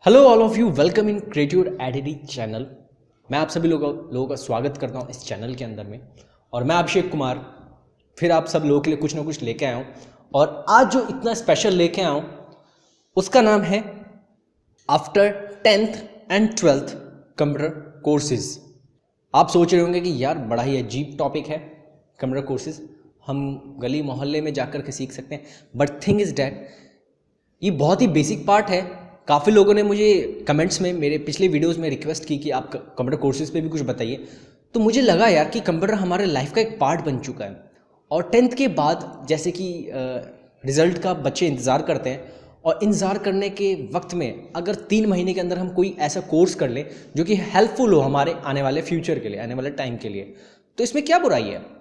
Hello all of you, welcome in creative editing channel. मैं आप सभी लोगों का स्वागत करता हूं इस चैनल के अंदर में। और मैं अभिषेक कुमार फिर आप सब लोगों के लिए कुछ ना कुछ लेके आया हूं। और आज जो इतना स्पेशल लेके आया हूं उसका नाम है after 10th and 12th computer courses. आप सोच रहे होंगे कि यार बड़ा ही अजीब टॉपिक है कंप्यूटर कोर्सेज, हम गली मोहल्ले में जाकर के सीख सकते हैं। बट थिंग इज डैट ये बहुत ही बेसिक पार्ट है। काफ़ी लोगों ने मुझे कमेंट्स में मेरे पिछले वीडियोस में रिक्वेस्ट की कि आप कंप्यूटर कोर्सेज पे भी कुछ बताइए। तो मुझे लगा यार कि कंप्यूटर हमारे लाइफ का एक पार्ट बन चुका है। और 10th के बाद जैसे कि रिज़ल्ट का बच्चे इंतज़ार करते हैं, और इंतज़ार करने के वक्त में अगर 3 महीने के अंदर हम कोई ऐसा कोर्स कर लें जो कि हेल्पफुल हो हमारे आने वाले फ्यूचर के लिए, आने वाले टाइम के लिए, तो इसमें क्या बुराई है।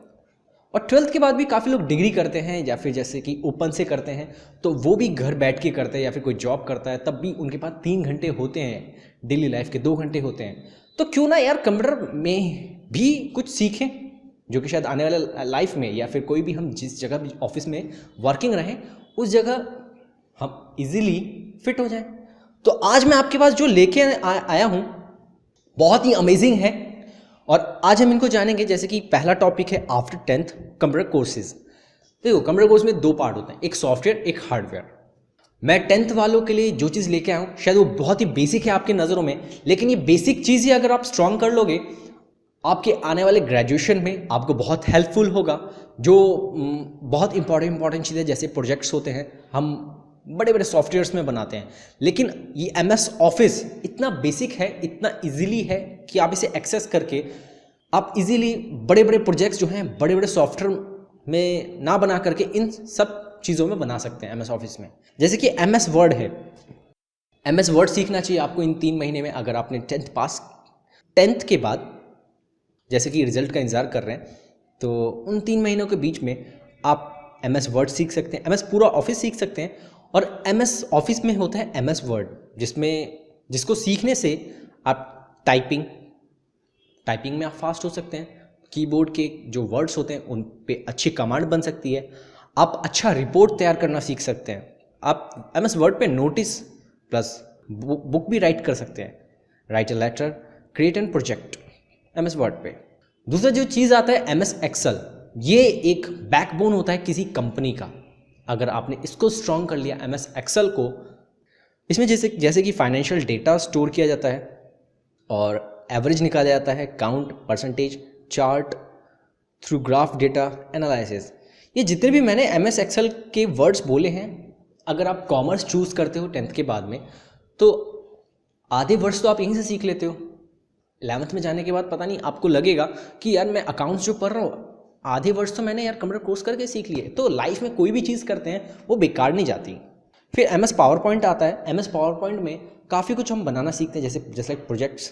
और 12th के बाद भी काफ़ी लोग डिग्री करते हैं या फिर जैसे कि ओपन से करते हैं, तो वो भी घर बैठ के करते हैं या फिर कोई जॉब करता है, तब भी उनके पास 3 घंटे होते हैं, डेली लाइफ के 2 घंटे होते हैं। तो क्यों ना यार कंप्यूटर में भी कुछ सीखें जो कि शायद आने वाले लाइफ में या फिर कोई भी हम जिस जगह भी ऑफिस में वर्किंग रहें उस जगह हम इजीली फिट हो जाएं। तो आज मैं आपके पास जो लेके आया हूँ बहुत ही अमेजिंग है। और आज हम इनको जानेंगे। जैसे कि पहला टॉपिक है आफ्टर 10th कंप्यूटर कोर्सेज। देखो, कंप्यूटर कोर्स में 2 पार्ट होते हैं, एक सॉफ्टवेयर एक हार्डवेयर। मैं 10th वालों के लिए जो चीज़ लेके आया हूँ शायद वो बहुत ही बेसिक है आपकी नज़रों में, लेकिन ये बेसिक चीज़ ही अगर आप स्ट्रांग कर लोगे आपके आने वाले ग्रेजुएशन में आपको बहुत हेल्पफुल होगा। जो बहुत इंपॉर्टेंट चीज़ें जैसे प्रोजेक्ट्स होते हैं हम बड़े बड़े सॉफ्टवेयर्स में बनाते हैं, लेकिन ये MS ऑफिस इतना बेसिक है, इतना इजीली है कि आप इसे एक्सेस करके आप इजीली बड़े बड़े प्रोजेक्ट्स जो हैं बड़े बड़े सॉफ्टवेयर में ना बना करके इन सब चीज़ों में बना सकते हैं MS ऑफिस में। जैसे कि MS वर्ड है, MS वर्ड सीखना चाहिए आपको इन 3 महीने में। अगर आपने 10th पास, 10th के बाद जैसे कि रिजल्ट का इंतज़ार कर रहे हैं, तो उन 3 महीनों के बीच में आप MS वर्ड सीख सकते हैं, MS पूरा ऑफिस सीख सकते हैं। और MS ऑफिस में होता है MS वर्ड, जिसको सीखने से आप टाइपिंग में आप फास्ट हो सकते हैं। कीबोर्ड के जो वर्ड्स होते हैं उन पे अच्छी कमांड बन सकती है। आप अच्छा रिपोर्ट तैयार करना सीख सकते हैं। आप MS वर्ड पे नोटिस प्लस बुक भी राइट कर सकते हैं, write a letter, create an project MS word पे। दूसरा जो चीज़ आता है MS एक्सेल, ये एक बैकबोन होता है किसी कंपनी का। अगर आपने इसको स्ट्रॉन्ग कर लिया MS एक्सेल को, इसमें जैसे कि फाइनेंशियल डेटा स्टोर किया जाता है और एवरेज निकाला जाता है, count, percentage, chart through graph data analysis. ये जितने भी मैंने MS एक्सेल के वर्ड्स बोले हैं, अगर आप कॉमर्स चूज़ करते हो 10th के बाद में, तो आधे वर्ड्स तो आप यहीं से सीख लेते हो। 11th में जाने के बाद पता नहीं आपको लगेगा कि यार मैं अकाउंट्स जो पढ़ रहा हूँ आधे वर्ष तो मैंने यार कंप्यूटर कोर्स करके सीख लिए। तो लाइफ में कोई भी चीज़ करते हैं वो बेकार नहीं जाती। फिर MS पावर पॉइंट आता है। MS पावर पॉइंट में काफ़ी कुछ हम बनाना सीखते हैं, जैसे प्रोजेक्ट्स,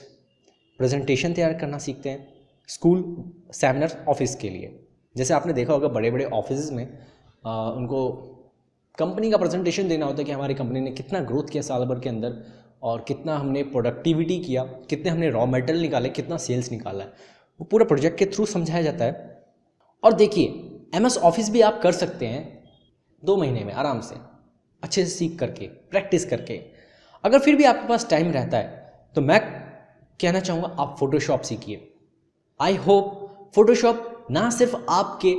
प्रेजेंटेशन तैयार करना सीखते हैं स्कूल, सेमिनार, ऑफिस के लिए। जैसे आपने देखा होगा बड़े बड़े ऑफिस में उनको कंपनी का प्रेजेंटेशन देना होता है कि हमारी कंपनी ने कितना ग्रोथ किया साल भर के अंदर, और कितना हमने प्रोडक्टिविटी किया, कितने हमने रॉ मटेरियल निकाले, कितना सेल्स निकाला है। वो पूरा प्रोजेक्ट के थ्रू समझाया जाता है। और देखिए, MS ऑफिस भी आप कर सकते हैं 2 महीने में आराम से, अच्छे से सीख करके, प्रैक्टिस करके। अगर फिर भी आपके पास टाइम रहता है तो मैं कहना चाहूँगा आप फोटोशॉप सीखिए। आई होप फोटोशॉप ना सिर्फ आपके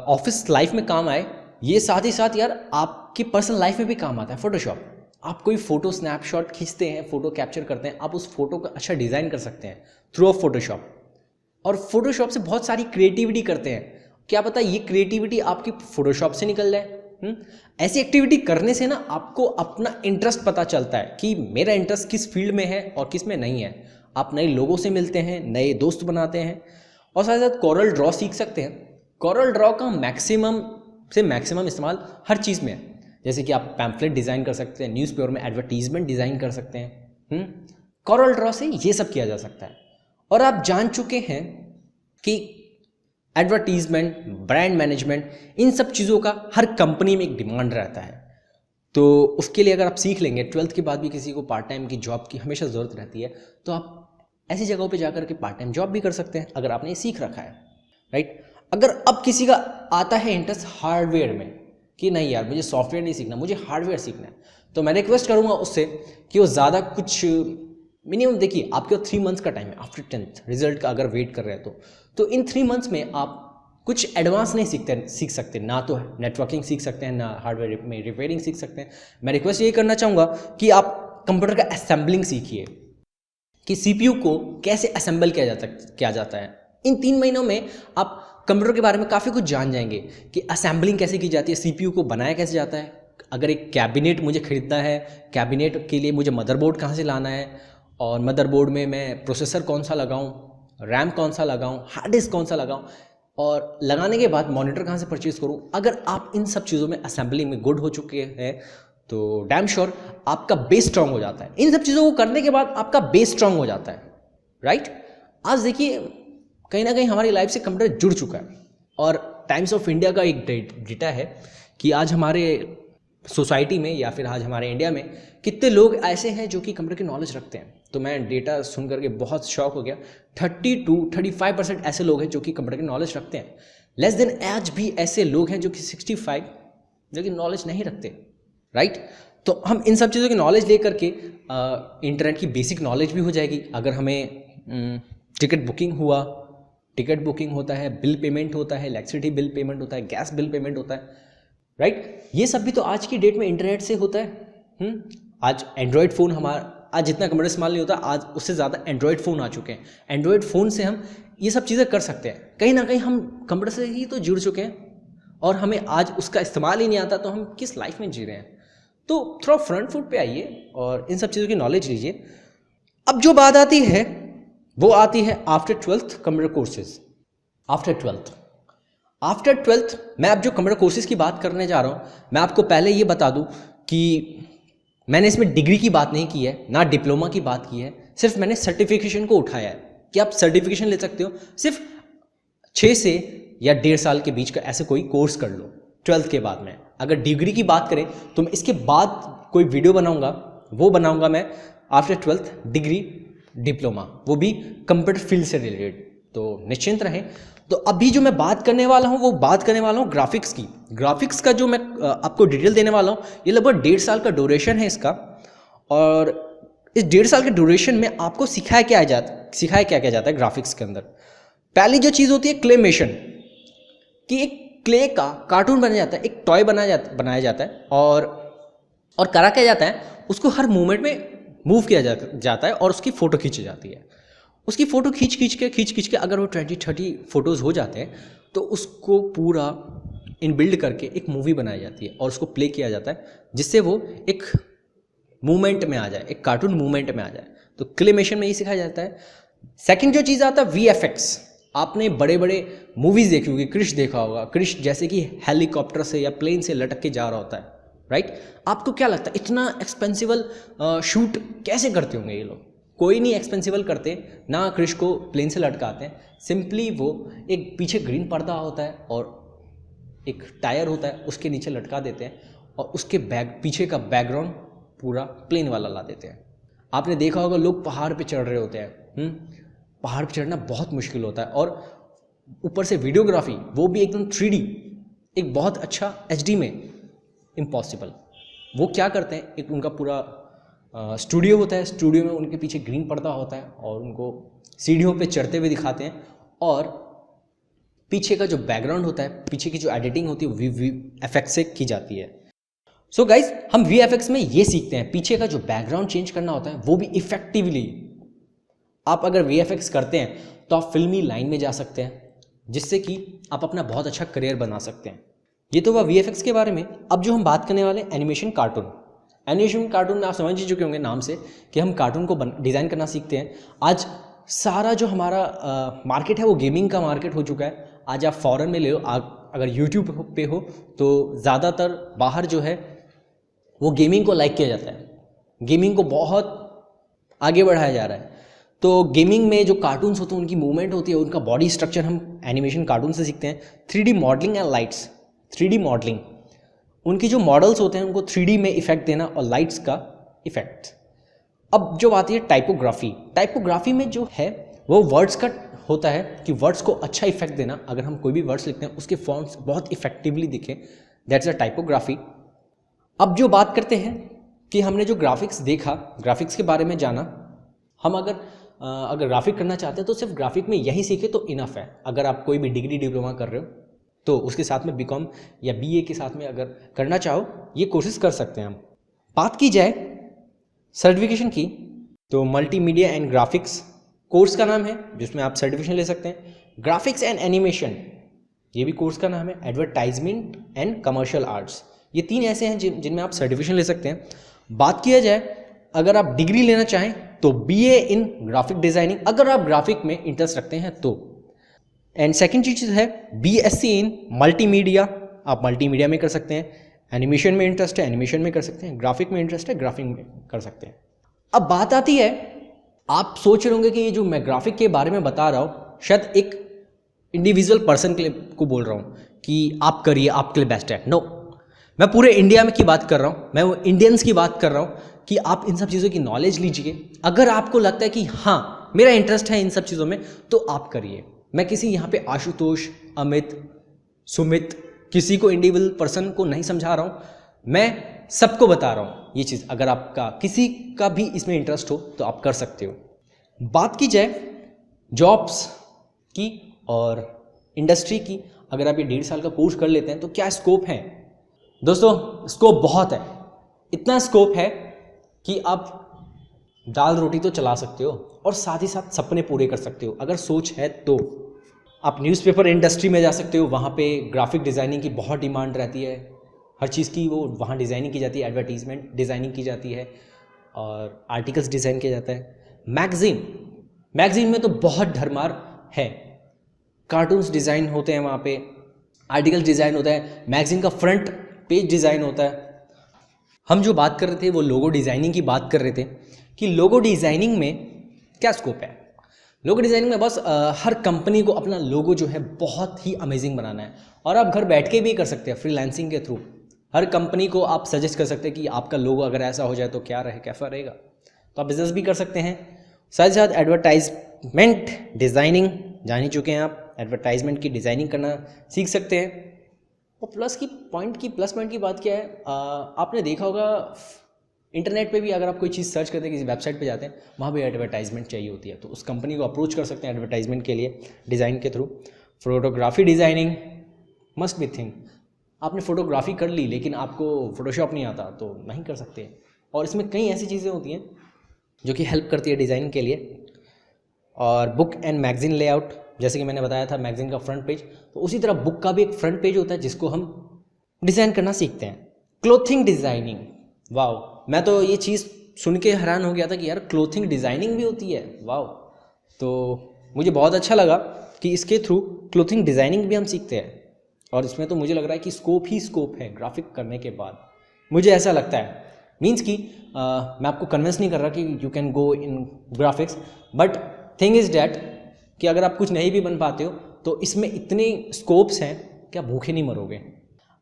ऑफिस लाइफ में काम आए, ये साथ ही साथ यार आपकी पर्सनल लाइफ में भी काम आता है फोटोशॉप। आप कोई फोटो स्नैपशॉट खींचते हैं, फोटो कैप्चर करते हैं, आप उस फोटो को अच्छा डिज़ाइन कर सकते हैं थ्रू ऑफ फोटोशॉप। और फोटोशॉप से बहुत सारी क्रिएटिविटी करते हैं, क्या पता ये क्रिएटिविटी आपकी फोटोशॉप से निकल जाए। ऐसी एक्टिविटी करने से ना आपको अपना इंटरेस्ट पता चलता है कि मेरा इंटरेस्ट किस फील्ड में है और किस में नहीं है। आप नए लोगों से मिलते हैं, नए दोस्त बनाते हैं। और साथ साथ कोरल ड्रॉ सीख सकते हैं। कोरल ड्रॉ का मैक्सिमम से मैक्सिमम इस्तेमाल हर चीज़ में है। जैसे कि आप पैम्फलेट डिज़ाइन कर सकते हैं, न्यूज़पेपर में एडवर्टीजमेंट डिज़ाइन कर सकते हैं। कोरल ड्रॉ से ये सब किया जा सकता है। और आप जान चुके हैं कि एडवर्टीजमेंट, ब्रांड मैनेजमेंट, इन सब चीज़ों का हर कंपनी में एक डिमांड रहता है। तो उसके लिए अगर आप सीख लेंगे, 12th के बाद भी किसी को पार्ट टाइम की जॉब की हमेशा ज़रूरत रहती है, तो आप ऐसी जगहों पे जाकर के पार्ट टाइम जॉब भी कर सकते हैं अगर आपने ये सीख रखा है, राइट। अगर अब किसी का आता है इंटरेस्ट हार्डवेयर में कि नहीं यार मुझे सॉफ्टवेयर नहीं सीखना, मुझे हार्डवेयर सीखना है, तो मैं रिक्वेस्ट करूँगा उससे कि वो ज़्यादा कुछ मिनिमम, देखिए आपके 3 मंथ्स का टाइम है आफ्टर 10th रिजल्ट का, अगर वेट कर रहे हैं तो इन 3 मंथ्स में आप कुछ एडवांस नहीं सीख सकते, ना तो नेटवर्किंग सीख सकते हैं, ना हार्डवेयर में रिपेयरिंग सीख सकते हैं। मैं रिक्वेस्ट ये करना चाहूँगा कि आप कंप्यूटर का असेंबलिंग सीखिए, कि CPU को कैसे असेंबल किया जाता है। इन 3 महीनों में आप कंप्यूटर के बारे में काफ़ी कुछ जान जाएंगे कि असेंबलिंग कैसे की जाती है, CPU को बनाया कैसे जाता है। अगर एक कैबिनेट मुझे खरीदना है, कैबिनेट के लिए मुझे मदरबोर्ड कहाँ से लाना है, और मदरबोर्ड में मैं प्रोसेसर कौन सा लगाऊं, रैम कौन सा लगाऊं, हार्ड डिस्क कौन सा लगाऊं, और लगाने के बाद मॉनिटर कहाँ से परचेज़ करूं। अगर आप इन सब चीज़ों में असेंबलिंग में गुड हो चुके हैं तो डैम श्योर आपका बेस स्ट्रांग हो जाता है। इन सब चीज़ों को करने के बाद आपका बेस स्ट्रांग हो जाता है, राइट। आज देखिए कहीं ना कहीं हमारी लाइफ से कंप्यूटर जुड़ चुका है, और टाइम्स ऑफ इंडिया का एक डेटा है कि आज हमारे सोसाइटी में या फिर आज हमारे इंडिया में कितने लोग ऐसे हैं जो कि कंप्यूटर की नॉलेज रखते हैं। तो मैं डेटा सुन करके बहुत शॉक हो गया, 30 to 35% ऐसे लोग हैं जो कि कंप्यूटर की नॉलेज रखते हैं। लेस देन आज भी ऐसे लोग हैं जो कि 65 जो कि नॉलेज नहीं रखते, राइट। तो हम इन सब चीज़ों की नॉलेज लेकर के इंटरनेट की बेसिक नॉलेज भी हो जाएगी। अगर हमें टिकट बुकिंग होता है, बिल पेमेंट होता है, इलेक्ट्रिसिटी बिल पेमेंट होता है, गैस बिल पेमेंट होता है, राइट। ये सब भी तो आज की डेट में इंटरनेट से होता है। आज एंड्रॉयड फ़ोन आज जितना कंप्यूटर इस्तेमाल नहीं होता, आज उससे ज़्यादा एंड्रॉयड फ़ोन आ चुके हैं। एंड्रॉयड फ़ोन से हम ये सब चीज़ें कर सकते हैं। कहीं ना कहीं हम कंप्यूटर से ही तो जुड़ चुके हैं, और हमें आज उसका इस्तेमाल ही नहीं आता, तो हम किस लाइफ में जी रहे हैं। तो थोड़ा फ्रंट फुट पे आइए और इन सब चीज़ों की नॉलेज लीजिए। अब जो बात आती है वो आती है after 12th computer courses. After 12th मैं अब जो कंप्यूटर कोर्सेज की बात करने जा रहा हूँ, मैं आपको पहले ये बता दूँ कि मैंने इसमें डिग्री की बात नहीं की है, ना डिप्लोमा की बात की है, सिर्फ मैंने सर्टिफिकेशन को उठाया है कि आप सर्टिफिकेशन ले सकते हो। सिर्फ 6 से या 1.5 साल के बीच का ऐसे कोई कोर्स कर लो 12th के बाद में। अगर डिग्री की बात करें तो मैं इसके बाद कोई वीडियो बनाऊंगा मैं आफ्टर 12th डिग्री डिप्लोमा, वो भी कंप्यूटर फील्ड से रिलेटेड, तो निश्चिंत रहें। तो अभी जो मैं बात करने वाला हूँ वो बात करने वाला हूँ ग्राफिक्स का जो मैं आपको डिटेल देने वाला हूँ। ये लगभग 1.5 साल का ड्यूरेशन है इसका, और इस 1.5 साल के ड्यूरेशन में आपको सिखाया क्या क्या जाता है ग्राफिक्स के अंदर। पहली जो चीज़ होती है क्लेमेशन, कि एक क्ले का कार्टून बनाया जाता है, एक टॉय बनाया जाता है, और करा क्या जाता है, उसको हर मूवमेंट में मूव किया जाता है और उसकी फ़ोटो खींची जाती है। उसकी फ़ोटो खींच के अगर वो 20-30 फोटोज़ हो जाते हैं तो उसको पूरा इनबिल्ड करके एक मूवी बनाई जाती है और उसको प्ले किया जाता है, जिससे वो एक मूवमेंट में आ जाए, एक कार्टून मूवमेंट में आ जाए। तो क्लेमेशन में ही सिखाया जाता है। सेकंड जो चीज़ आता है VFX। आपने बड़े बड़े मूवीज़ देखी होगी, क्रिश देखा होगा। क्रिश जैसे कि हेलीकॉप्टर से या प्लेन से लटक के जा रहा होता है, राइट। आपको क्या लगता है इतना एक्सपेंसिबल शूट कैसे करते होंगे ये लोग? कोई नहीं एक्सपेंसिबल करते ना, क्रिश को प्लेन से लटकाते हैं। सिंपली वो एक पीछे ग्रीन पर्दा होता है और एक टायर होता है, उसके नीचे लटका देते हैं और उसके पीछे का बैकग्राउंड पूरा प्लेन वाला ला देते हैं। आपने देखा होगा लोग पहाड़ पे चढ़ रहे होते हैं, पहाड़ पे चढ़ना बहुत मुश्किल होता है, और ऊपर से वीडियोग्राफी वो भी एकदम 3D, एक बहुत अच्छा HD में, इम्पॉसिबल। वो क्या करते हैं, एक उनका पूरा स्टूडियो होता है, स्टूडियो में उनके पीछे ग्रीन पर्दा होता है और उनको सीढ़ियों पे चढ़ते हुए दिखाते हैं, और पीछे का जो बैकग्राउंड होता है, पीछे की जो एडिटिंग होती है VFX से की जाती है। सो गाइज, हम VFX में ये सीखते हैं, पीछे का जो बैकग्राउंड चेंज करना होता है वो भी इफेक्टिवली। आप अगर VFX करते हैं तो आप फिल्मी लाइन में जा सकते हैं, जिससे कि आप अपना बहुत अच्छा करियर बना सकते हैं। ये तो हुआ VFX के बारे में। अब जो हम बात करने वाले एनिमेशन कार्टून में आप समझ ही चुके होंगे नाम से कि हम कार्टून को डिज़ाइन करना सीखते हैं। आज सारा जो हमारा मार्केट है वो गेमिंग का मार्केट हो चुका है। आज आप फॉरेन में ले लो, अगर यूट्यूब पे हो तो ज़्यादातर बाहर जो है वो गेमिंग को लाइक किया जाता है, गेमिंग को बहुत आगे बढ़ाया जा रहा है। तो गेमिंग में जो कार्टून्स होते हैं उनकी मूवमेंट होती है, उनका बॉडी स्ट्रक्चर हम एनिमेशन कार्टून से सीखते हैं। 3D modelling and lights, 3D modelling, उनकी जो मॉडल्स होते हैं उनको 3D में इफेक्ट देना और लाइट्स का इफेक्ट। अब जो आती है टाइपोग्राफी में जो है वो वर्ड्स का होता है कि वर्ड्स को अच्छा इफेक्ट देना। अगर हम कोई भी वर्ड्स लिखते हैं उसके फॉन्ट्स बहुत इफेक्टिवली दिखे, दैट्स अ टाइपोग्राफी। अब जो बात करते हैं कि हमने जो ग्राफिक्स देखा, ग्राफिक्स के बारे में जाना, हम अगर ग्राफिक करना चाहते हैं तो सिर्फ ग्राफिक में यही सीखे तो इनफ है। अगर आप कोई भी डिग्री डिप्लोमा कर रहे हो तो उसके साथ में बीकॉम या बीए के साथ में अगर करना चाहो ये कोशिश कर सकते हैं हम। बात की जाए सर्टिफिकेशन की तो मल्टीमीडिया एंड ग्राफिक्स कोर्स का नाम है जिसमें आप सर्टिफिकेशन ले सकते हैं। ग्राफिक्स एंड एनिमेशन ये भी कोर्स का नाम है। एडवर्टाइजमेंट एंड कमर्शियल आर्ट्स ये 3 ऐसे हैं जिनमें आप सर्टिफिकेशन ले सकते हैं। बात किया जाए अगर आप डिग्री लेना चाहें तो बीए इन ग्राफिक डिजाइनिंग, अगर आप ग्राफिक में इंटरेस्ट रखते हैं तो। एंड सेकंड चीज है बीएससी इन मल्टीमीडिया, आप मल्टीमीडिया में कर सकते हैं। एनिमेशन में इंटरेस्ट है, एनिमेशन में कर सकते हैं। ग्राफिक में इंटरेस्ट है, ग्राफिक में कर सकते हैं। अब बात आती है, आप सोच रहे होंगे कि ये जो मैं ग्राफिक के बारे में बता रहा हूँ शायद एक इंडिविजुअल पर्सन के लिए को बोल रहा हूँ कि आप करिए, आपके लिए बेस्ट है। नो, मैं पूरे इंडिया में की बात कर रहा हूँ, मैं वो इंडियंस की बात कर रहा हूँ कि आप इन सब चीज़ों की नॉलेज लीजिए। अगर आपको लगता है कि हाँ मेरा इंटरेस्ट है इन सब चीज़ों में तो आप करिए। मैं किसी यहाँ पे आशुतोष, अमित, सुमित, किसी को इंडिविजुअल पर्सन को नहीं समझा रहा हूँ, मैं सबको बता रहा हूँ ये चीज़। अगर आपका किसी का भी इसमें इंटरेस्ट हो तो आप कर सकते हो। बात की जाए जॉब्स की और इंडस्ट्री की, अगर आप ये 1.5 साल का कोर्स कर लेते हैं तो क्या स्कोप है? दोस्तों स्कोप बहुत है, इतना स्कोप है कि आप दाल रोटी तो चला सकते हो और साथ ही साथ सपने पूरे कर सकते हो अगर सोच है तो। आप न्यूज़पेपर इंडस्ट्री में जा सकते हो, वहाँ पे ग्राफिक डिज़ाइनिंग की बहुत डिमांड रहती है, हर चीज़ की वो वहाँ डिज़ाइनिंग की जाती है, एडवर्टीजमेंट डिज़ाइनिंग की जाती है और आर्टिकल्स डिज़ाइन किया जाता है। मैगज़ीन में तो बहुत धरमार है, कार्टून्स डिज़ाइन होते हैं वहाँ पे, आर्टिकल डिज़ाइन होता है, मैगज़ीन का फ्रंट पेज डिज़ाइन होता है। हम जो बात कर रहे थे वो लोगो डिज़ाइनिंग की बात कर रहे थे कि लोगो डिज़ाइनिंग में क्या स्कोप है। लोगो डिज़ाइनिंग में बस हर कंपनी को अपना लोगो जो है बहुत ही अमेजिंग बनाना है और आप घर बैठ के भी कर सकते हैं फ्रीलांसिंग के थ्रू। हर कंपनी को आप सजेस्ट कर सकते हैं कि आपका लोगो अगर ऐसा हो जाए तो क्या रहे, कैसा रहेगा, तो आप बिजनेस भी कर सकते हैं। साथ ही साथ एडवर्टाइजमेंट डिज़ाइनिंग जान ही चुके हैं आप, एडवर्टाइजमेंट की डिज़ाइनिंग करना सीख सकते हैं। और प्लस पॉइंट की बात क्या है, आपने देखा होगा इंटरनेट पे भी अगर आप कोई चीज़ सर्च करते हैं, किसी वेबसाइट पे जाते हैं, वहाँ भी एडवर्टाइजमेंट चाहिए होती है, तो उस कंपनी को अप्रोच कर सकते हैं एडवर्टाइजमेंट के लिए डिज़ाइन के through. Photography designing must be thing. आपने फोटोग्राफी कर ली लेकिन आपको फोटोशॉप नहीं आता तो नहीं कर सकते। और इसमें कई ऐसी चीज़ें होती हैं जो कि हेल्प करती है डिज़ाइन के लिए। और बुक एंड मैगज़ीन लेआउट, जैसे कि मैंने बताया था मैगज़ीन का फ्रंट पेज, तो उसी तरह बुक का भी एक फ्रंट पेज होता है जिसको हम डिज़ाइन करना सीखते हैं। क्लोथिंग डिज़ाइनिंग, वाओ, मैं तो ये चीज़ सुन के हैरान हो गया था कि यार क्लोथिंग डिज़ाइनिंग भी होती है, वाओ। तो मुझे बहुत अच्छा लगा कि इसके थ्रू क्लोथिंग डिज़ाइनिंग भी हम सीखते हैं और इसमें तो मुझे लग रहा है कि स्कोप ही स्कोप है ग्राफिक करने के बाद, मुझे ऐसा लगता है। मीन्स कि मैं आपको कन्विंस नहीं कर रहा कि you can go in graphics, but thing is that कि अगर आप कुछ नहीं भी बन पाते हो तो इसमें इतने स्कोप्स हैं कि आप भूखे नहीं मरोगे।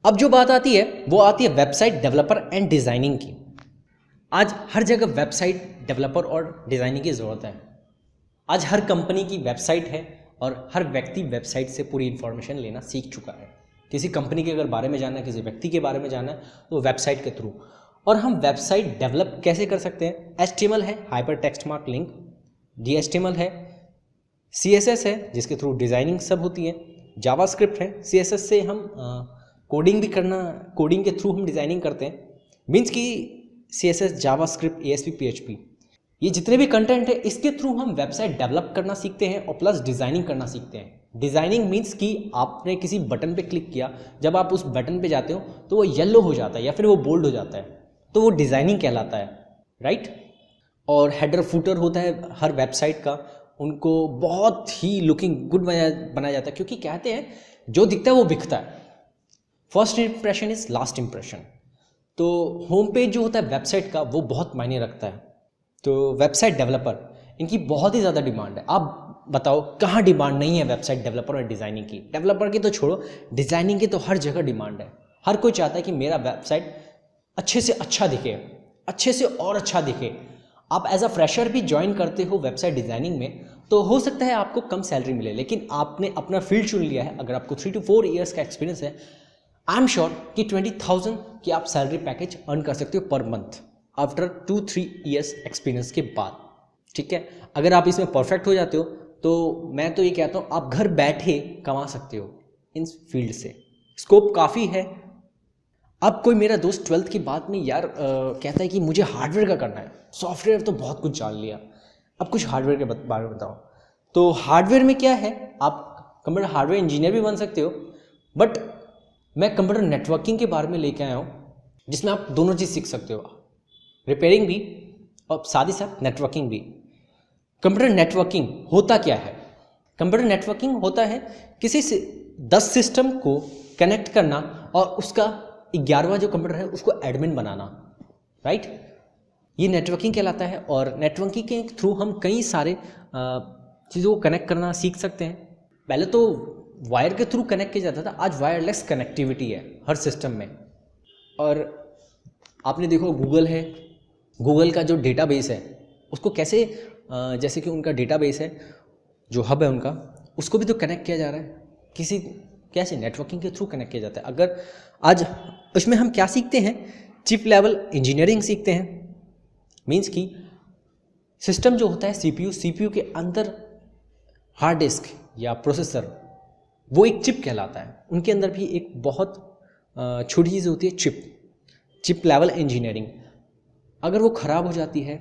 अब जो बात आती है वो आती है वेबसाइट डेवलपर एंड डिज़ाइनिंग की। आज हर जगह वेबसाइट डेवलपर और डिज़ाइनिंग की ज़रूरत है। आज हर कंपनी की वेबसाइट है और हर व्यक्ति वेबसाइट से पूरी इन्फॉर्मेशन लेना सीख चुका है। किसी कंपनी के अगर बारे में जानना है, किसी व्यक्ति के बारे में जानना है तो वेबसाइट के थ्रू। और हम वेबसाइट डेवलप कैसे कर सकते हैं? HTML है, hyper text mark link, DHTML है, CSS है जिसके थ्रू डिज़ाइनिंग सब होती है, जावास्क्रिप्ट है, CSS से हम कोडिंग भी करना, कोडिंग के थ्रू हम डिज़ाइनिंग करते हैं। मीन्स कि CSS, जावास्क्रिप्ट, ASP, PHP, ये जितने भी कंटेंट है इसके थ्रू हम वेबसाइट डेवलप करना सीखते हैं और प्लस डिज़ाइनिंग करना सीखते हैं। डिज़ाइनिंग मीन्स कि आपने किसी बटन पे क्लिक किया, जब आप उस बटन पे जाते हो तो वो येलो हो जाता है या फिर वो बोल्ड हो जाता है, तो वो डिज़ाइनिंग कहलाता है, राइट। और हेडर फूटर होता है हर वेबसाइट का, उनको बहुत ही लुकिंग गुड बनाया जाता है, क्योंकि कहते हैं जो दिखता है वो बिकता है। First impression is last impression. तो होम पेज जो होता है वेबसाइट का वो बहुत मायने रखता है। तो वेबसाइट डेवलपर, इनकी बहुत ही ज़्यादा डिमांड है। आप बताओ कहाँ डिमांड नहीं है वेबसाइट डेवलपर और डिज़ाइनिंग की? डेवलपर की तो छोड़ो, डिज़ाइनिंग की तो हर जगह डिमांड है। हर कोई चाहता है कि मेरा वेबसाइट अच्छे से अच्छा दिखे, अच्छे से और अच्छा दिखे। आप एज अ फ्रेशर भी ज्वाइन करते हो वेबसाइट डिज़ाइनिंग में तो हो सकता है आपको कम सैलरी मिले, लेकिन आपने अपना फील्ड चुन लिया है, अगर आपको 3 to 4 ईयर्स का एक्सपीरियंस है, आई एम श्योर कि 20,000 की आप सैलरी पैकेज अर्न कर सकते हो per month. After 2-3 years experience के बाद, ठीक है। अगर आप इसमें परफेक्ट हो जाते हो तो मैं तो ये कहता हूँ आप घर बैठे कमा सकते हो इन फील्ड से, स्कोप काफ़ी है। अब कोई मेरा दोस्त 12th के बाद में यार कहता है कि मुझे हार्डवेयर का करना है, सॉफ्टवेयर तो बहुत कुछ जान लिया, अब कुछ हार्डवेयर के बारे में बताओ। तो हार्डवेयर में क्या है, आप कंप्यूटर हार्डवेयर इंजीनियर भी बन सकते हो, बट मैं कंप्यूटर नेटवर्किंग के बारे में लेके आया हूँ जिसमें आप दोनों चीज़ सीख सकते हो, रिपेयरिंग भी और साथ ही साथ नेटवर्किंग भी। कंप्यूटर नेटवर्किंग होता क्या है? कंप्यूटर नेटवर्किंग होता है किसी से 10 सिस्टम को कनेक्ट करना और उसका 11वां जो कंप्यूटर है उसको एडमिन बनाना, राइट। ये नेटवर्किंग कहलाता है और नेटवर्किंग के थ्रू हम कई सारे चीज़ों को कनेक्ट करना सीख सकते हैं। पहले तो वायर के थ्रू कनेक्ट किया जाता था, आज वायरलेस कनेक्टिविटी है हर सिस्टम में। और आपने देखो गूगल है, गूगल का जो डेटाबेस है उसको कैसे जैसे कि उनका डेटाबेस है जो हब है उनका, उसको भी तो कनेक्ट किया जा रहा है किसी कैसे नेटवर्किंग के थ्रू कनेक्ट किया जाता है। अगर आज उसमें हम क्या सीखते हैं, चिप लेवल इंजीनियरिंग सीखते हैं। मीन्स कि सिस्टम जो होता है सीपीयू के अंदर हार्ड डिस्क या प्रोसेसर वो एक चिप कहलाता है, उनके अंदर भी एक बहुत छोटी चीज़ होती है चिप लेवल इंजीनियरिंग। अगर वो ख़राब हो जाती है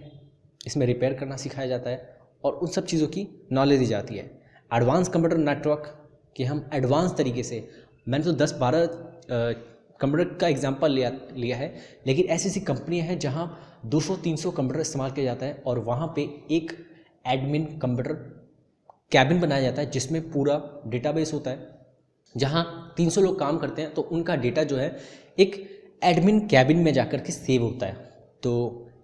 इसमें रिपेयर करना सिखाया जाता है और उन सब चीज़ों की नॉलेज दी जाती है। एडवांस कंप्यूटर नेटवर्क कि हम एडवांस तरीके से, मैंने तो 10-12 कंप्यूटर का एग्जांपल लिया है, लेकिन ऐसी ऐसी कंपनियां हैं जहां 200-300 कंप्यूटर इस्तेमाल किया जाता है और वहां पे एक एडमिन कंप्यूटर कैबिन बनाया जाता है जिसमें पूरा डेटाबेस होता है। जहां 300 लोग काम करते हैं तो उनका डेटा जो है एक एडमिन कैबिन में जाकर के सेव होता है। तो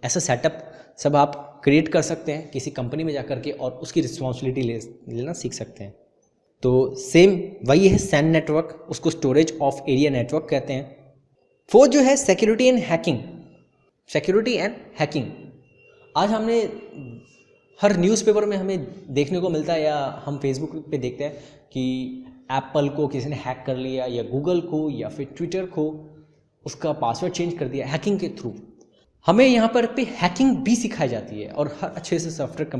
ऐसा सेटअप सब आप क्रिएट कर सकते हैं किसी कंपनी में जाकर के और उसकी रिस्पॉन्सिबिलिटी लेना सीख सकते हैं। तो सेम वही है सैन नेटवर्क, उसको स्टोरेज ऑफ एरिया नेटवर्क कहते हैं। 4 जो है सिक्योरिटी एंड हैकिंग। आज हमने हर न्यूज़पेपर में हमें देखने को मिलता है या हम फेसबुक पे देखते हैं कि एप्पल को किसी ने हैक कर लिया या गूगल को या फिर ट्विटर को उसका पासवर्ड चेंज कर दिया हैकिंग के थ्रू। हमें यहाँ पर पे हैकिंग भी सिखाई जाती है और हर अच्छे से सॉफ्टवेयर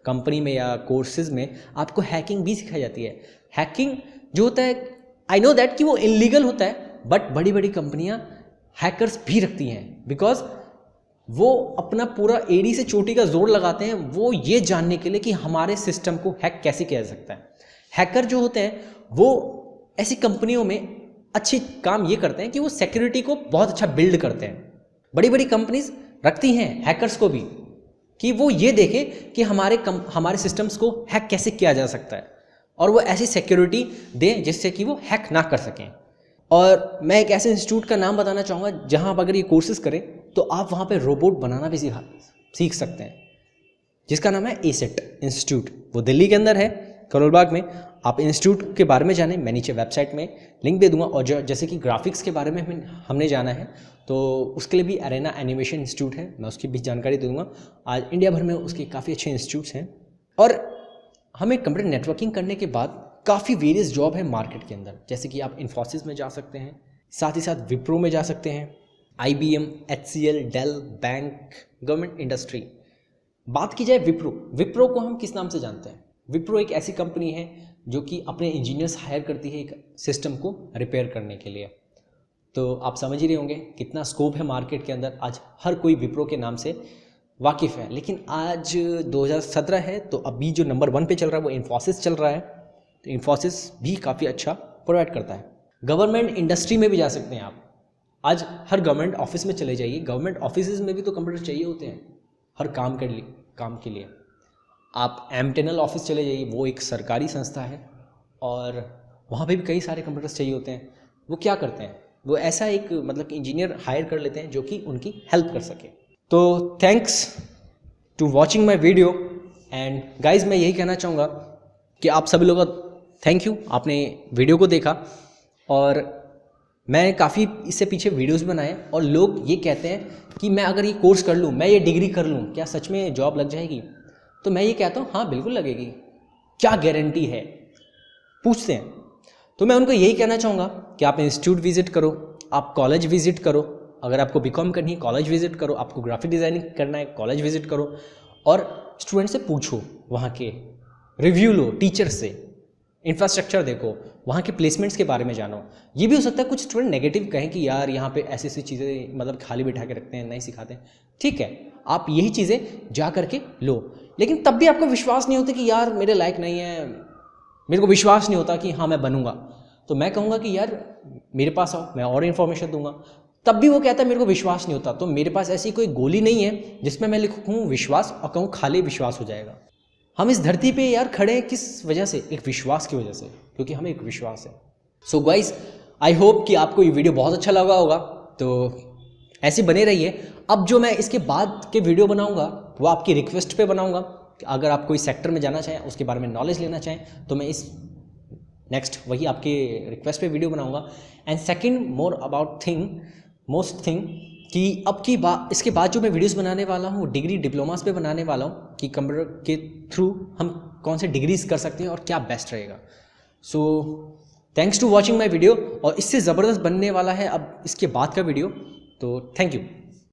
कंपनी में या कोर्सेज में आपको हैकिंग भी सिखाई जाती है। हैकिंग जो होता है आई नो दैट कि वो इलीगल होता है, बट बड़ी बड़ी कंपनियाँ हैकर्स भी रखती हैं बिकॉज वो अपना पूरा एड़ी से चोटी का जोर लगाते हैं वो ये जानने के लिए कि हमारे सिस्टम को हैक कैसे किया जा सकता है। हैकर जो होते हैं वो ऐसी कंपनियों में अच्छी काम ये करते हैं कि वो सिक्योरिटी को बहुत अच्छा बिल्ड करते हैं। बड़ी बड़ी कंपनीज रखती हैं हैकर्स को भी कि वो ये देखे कि हमारे सिस्टम्स को हैक कैसे किया जा सकता है और वो ऐसी सिक्योरिटी दें जिससे कि वो हैक ना कर सकें। और मैं एक ऐसे इंस्टीट्यूट का नाम बताना चाहूँगा जहाँ आप अगर ये कोर्सेज करें तो आप वहाँ पे रोबोट बनाना भी सीख सकते हैं, जिसका नाम है एसेट इंस्टीट्यूट। वो दिल्ली के अंदर है, करोल बाग में। आप इंस्टीट्यूट के बारे में जानें, मैं नीचे वेबसाइट में लिंक दे दूंगा। और जैसे कि ग्राफिक्स के बारे में हमने जाना है तो उसके लिए भी अरेना एनिमेशन इंस्टीट्यूट है, मैं उसकी भी जानकारी दे दूंगा। आज इंडिया भर में उसके काफ़ी अच्छे इंस्टीट्यूट्स हैं। और हमें कंप्यूटर नेटवर्किंग करने के बाद काफ़ी वेरियस जॉब है मार्केट के अंदर, जैसे कि आप इन्फोसिस में जा सकते हैं, साथ ही साथ विप्रो में जा सकते हैं, IBM, HCL, Dell, bank, government industry. बात की जाए विप्रो को हम किस नाम से जानते हैं? विप्रो एक ऐसी कंपनी है जो कि अपने इंजीनियर्स हायर करती है एक सिस्टम को रिपेयर करने के लिए। तो आप समझ ही रहे होंगे कितना स्कोप है मार्केट के अंदर। आज हर कोई विप्रो के नाम से वाकिफ़ है। लेकिन आज 2017 है तो अभी जो नंबर 1 पे चल रहा है वो इन्फोसिस चल रहा है। तो इन्फोसिस भी काफ़ी अच्छा प्रोवाइड करता है। गवर्नमेंट इंडस्ट्री में भी जा सकते हैं आप। आज हर गवर्नमेंट ऑफिस में चले जाइए, गवर्नमेंट ऑफिस में भी तो कंप्यूटर चाहिए होते हैं हर काम के लिए। आप एमटेनल ऑफिस चले जाइए, वो एक सरकारी संस्था है और वहाँ पे भी कई सारे कंप्यूटर्स चाहिए होते हैं। वो क्या करते हैं, वो ऐसा एक मतलब इंजीनियर हायर कर लेते हैं जो कि उनकी हेल्प कर सके। तो thanks to watching my video and guys, मैं यही कहना चाहूँगा कि आप सभी लोगों का थैंक यू, आपने वीडियो को देखा। और मैं काफ़ी इससे पीछे वीडियोस बनाए और लोग ये कहते हैं कि मैं अगर ये कोर्स कर लूँ, मैं ये डिग्री कर लूँ, क्या सच में जॉब लग जाएगी? तो मैं ये कहता हूँ हाँ बिल्कुल लगेगी, क्या गारंटी है, पूछते हैं। तो मैं उनको यही कहना चाहूँगा कि आप इंस्टीट्यूट विजिट करो, आप कॉलेज विजिट करो, अगर आपको बीकॉम करनी है कॉलेज विजिट करो, आपको ग्राफिक डिज़ाइनिंग करना है कॉलेज विजिट करो और स्टूडेंट से पूछो, वहाँ के रिव्यू लो, टीचर से, इंफ्रास्ट्रक्चर देखो, वहाँ के प्लेसमेंट्स के बारे में जानो। ये भी हो सकता है कुछ स्टूडेंट नेगेटिव कहें कि यार यहाँ पे ऐसी ऐसी चीज़ें मतलब खाली बिठा के रखते हैं, नहीं सिखाते हैं। ठीक है, आप यही चीज़ें जा करके लो, लेकिन तब भी आपको विश्वास नहीं होता कि यार मेरे लायक नहीं है, मेरे को विश्वास नहीं होता कि हाँ मैं बनूंगा, तो मैं कहूँगा कि यार मेरे पास आओ, मैं और इन्फॉर्मेशन दूंगा। तब भी वो कहता है मेरे को विश्वास नहीं होता, तो मेरे पास ऐसी कोई गोली नहीं है जिसमें मैं लिखूँ विश्वास और कहूँ खाली विश्वास हो जाएगा। हम इस धरती पे यार खड़े हैं किस वजह से? एक विश्वास की वजह से, क्योंकि हमें एक विश्वास है। सो गाइस, आई होप कि आपको ये वीडियो बहुत अच्छा लगा होगा, तो ऐसे बने रहिए। अब जो मैं इसके बाद के वीडियो बनाऊंगा वो आपकी रिक्वेस्ट पे बनाऊंगा। अगर आप कोई सेक्टर में जाना चाहें, उसके बारे में नॉलेज लेना चाहें, तो मैं इस नेक्स्ट वही आपके रिक्वेस्ट पे वीडियो बनाऊंगा। एंड सेकंड, मोस्ट थिंग कि अब की बात, इसके बाद जो मैं वीडियोस बनाने वाला हूँ डिग्री डिप्लोमास पे बनाने वाला हूँ कि कंप्यूटर के थ्रू हम कौन से डिग्रीज कर सकते हैं और क्या बेस्ट रहेगा। So thanks to watching my video, और इससे ज़बरदस्त बनने वाला है अब इसके बाद का वीडियो, तो थैंक यू।